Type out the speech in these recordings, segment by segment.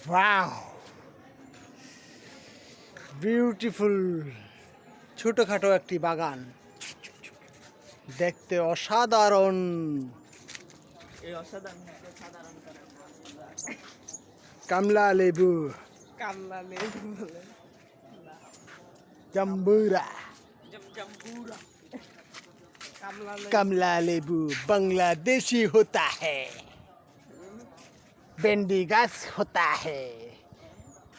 Wow beautiful ছোটখাটো একটি বাগান দেখতে অসাধারণ। কমলা লেবু জাম্বুরা कमला लेबू बांग्लादेशी होता है, बेंडिगास होता है,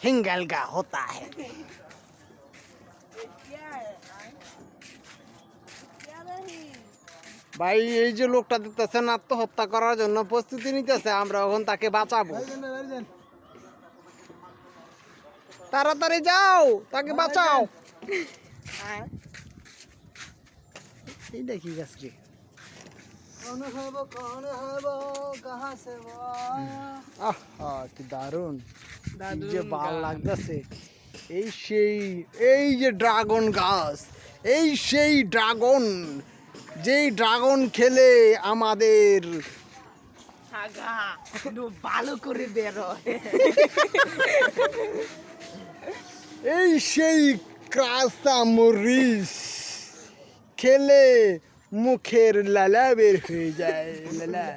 हिंगलगा होता है। ভাই এই যে লোকটা দেখতেছেন আত্মহত্যা করার জন্য প্রস্তুতি নিতেছে, আমরা এখন তাকে বাঁচাবো। তাড়াতাড়ি যাও, তাকে বাঁচাও। এইটা কি গাছ রে? আহা কি দারুন, যে ভালো লাগতেছে। এই যে ড্রাগন গাছ, এই সেই ড্রাগন, যেই ড্রাগন খেলে আমাদের ভালো করে বেরোয়। এই সেই ক্রাসা মরিচ খেলে মুখের লালা বের হয়ে যায়, লালা।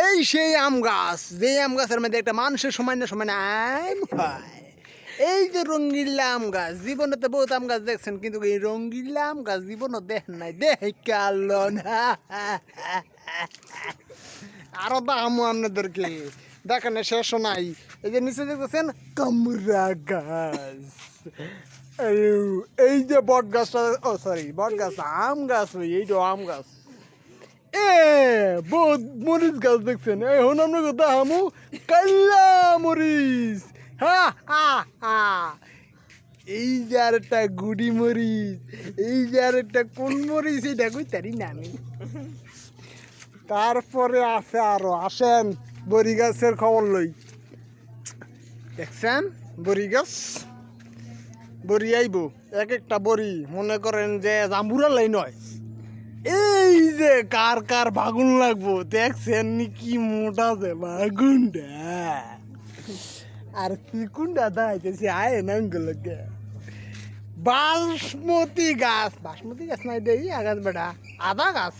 এই সেই আম গাছ, যে আম গাছের মধ্যে একটা মানুষের সমান সমান আম হয়। এই যে রঙ্গিলা আম গাছ, জীবনে তো বহুত আম গাছ দেখছেন, কিন্তু এই রঙ্গিলা আম গাছ জীবনও দেখেন নাই, দেখে কাল না। আরো দামও আপনাদেরকে দেখেন শেষ নাই। এই যে নিচে দেখতেছেন কামরা গাছ, এই যে বট গাছটা, ও সরি বট গাছ, আম গাছ, এই যে আম গাছ, বহুত মরিচ গাছ দেখছেন। এখন আমরা কোথাও আমু কাল্লা মরিচ, এই যে আর একটা গুড়ি মরিচ, এই যে আর একটা কোন মরিচ এটা কইতারি না আমি। তারপরে আছে আরো, আসেন বড়ি গাছের খবর লই। দেখছেন বড়ি গাছ, বড়ি আইব এক একটা বড়ি মনে করেন যে জাম্বুরা লাই নয়। এই যে কার কার বাগুন লাগবো দেখছেন নি, কি মোটা যে বাগুনটা, আর চিকুনটা দাইতেছি আয় নামগুলোকে। বাসমতি গাছ নাই দেই আগাছ বেটা, আদা গাছ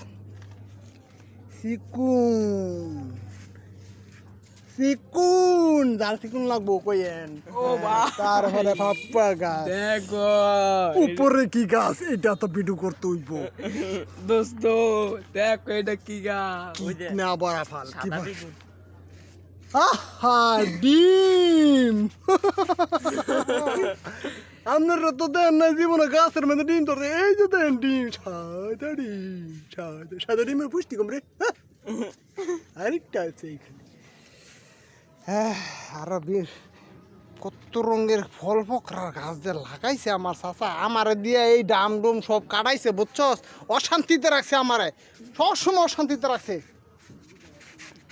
চিকুন যার চিকুন লাগবো কইেন। তারপরে পাপ্পা গাছ, দেখো উপরে কি গাছ, এটা তো ভিডিও করতে হইব দোস্ত, দেখো এটা কি গাছ, না বড়া ফাল কি আহা ডিম। আপনারা তো দেন না জীবনে গাছের মধ্যে ডিম ধরতে, এই যে দেন ডিম, সাদা ডিম, সাদা ডিমের পুষ্টি কম রে। আরেকটা আছে এইখানে, আরো বেশ কত রঙের ফল ফকরার গাছ যে লাগাইছে আমার চাচা, আমারে দিয়ে এই ডাম ডুম সব কাটাইছে বুঝছস, অশান্তিতে রাখছে আমারে, সবসময় অশান্তিতে রাখছে।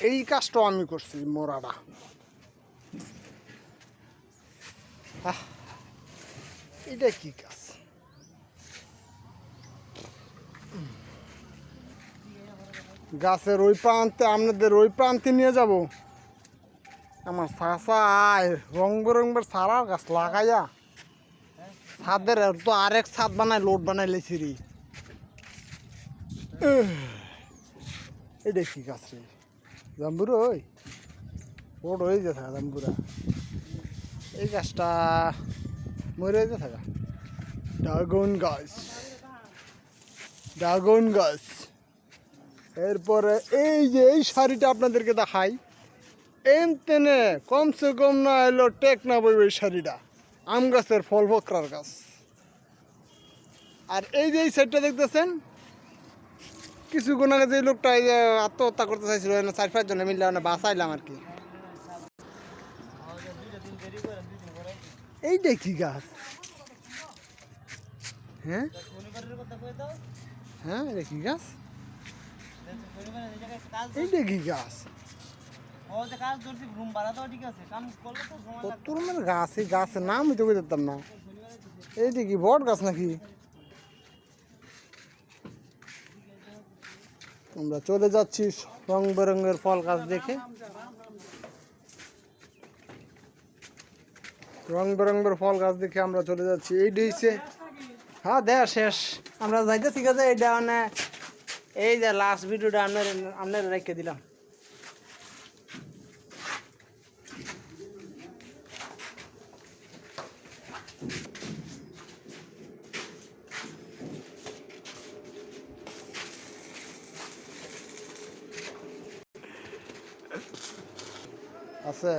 এই কাজটা আমি করছি মোরাটা। এটা কি গাছ? গাছের ওই প্রান্তে, আপনাদের ওই প্রান্তে নিয়ে যাব। আমার চাচা রং বেরঙের সারা গাছ লাগাইয়া ছাদের তো আরেক ছাদ বানাই লোড বানাই লেছি রে। এটা কি গাছ রে? জাম্বুরা, ওই বড় হয়ে যে থাকা জাম্বুরা, এই গাছটা মরে যে থাকা। ড্রাগন গাছ। এরপরে এই যে এই শাড়িটা আপনাদেরকে দেখাই, এনতেনে কমসে কম না এলো টেক না বই ওই শাড়িটা, আম গাছের ফল ফকরার গাছ। আর এই যে এই সাইডটা দেখতেছেন, কিছুক্ষণ আগে যে লোকটা এই যে আত্মহত্যা করতে চাইছিল, 4-5 জনে মিললে বাঁচাইলাম আর কি। এইটা কি গাছ? হ্যাঁ এটা কি গাছ? এইটা কি গাছ? কত রকমের গাছ, এই গাছের নাম তো বুঝতাম না। এইটা কি বট গাছ নাকি? আমরা চলে যাচ্ছি রং বেরঙের ফল গাছ দেখে। রং বেরঙের ফল গাছ দেখে আমরা চলে যাচ্ছি। এইটা হচ্ছে, হ্যাঁ দেয়া শেষ, আমরা যাইতেছি কাজে। এইটা মানে এই যে লাস্ট ভিডিওটা আপনার রেখে দিলাম। আছে